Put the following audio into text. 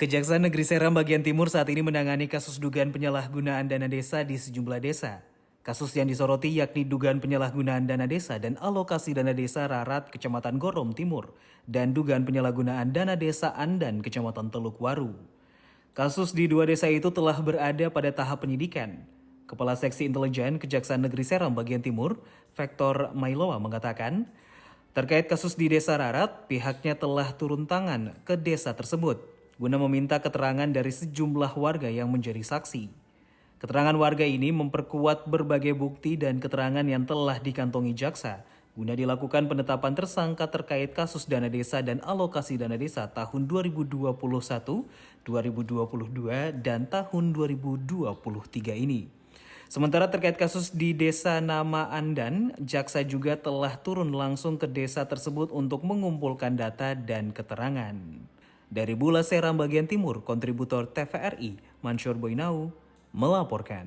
Kejaksaan Negeri Seram bagian timur saat ini menangani kasus dugaan penyalahgunaan dana desa di sejumlah desa. Kasus yang disoroti yakni dugaan penyalahgunaan dana desa dan alokasi dana desa Rarat, Kecamatan Gorom Timur, dan dugaan penyalahgunaan dana desa Andan, Kecamatan Teluk Waru. Kasus di dua desa itu telah berada pada tahap penyidikan. Kepala Seksi Intelijen Kejaksaan Negeri Seram bagian timur, Vektor Mailoa mengatakan, terkait kasus di Desa Rarat, pihaknya telah turun tangan ke desa tersebut guna meminta keterangan dari sejumlah warga yang menjadi saksi. Keterangan warga ini memperkuat berbagai bukti dan keterangan yang telah dikantongi jaksa guna dilakukan penetapan tersangka terkait kasus dana desa dan alokasi dana desa tahun 2021, 2022, dan tahun 2023 ini. Sementara terkait kasus di Desa Nama Andan, jaksa juga telah turun langsung ke desa tersebut untuk mengumpulkan data dan keterangan. Dari Bula Seram bagian timur, kontributor TVRI, Mansur Boinau, melaporkan.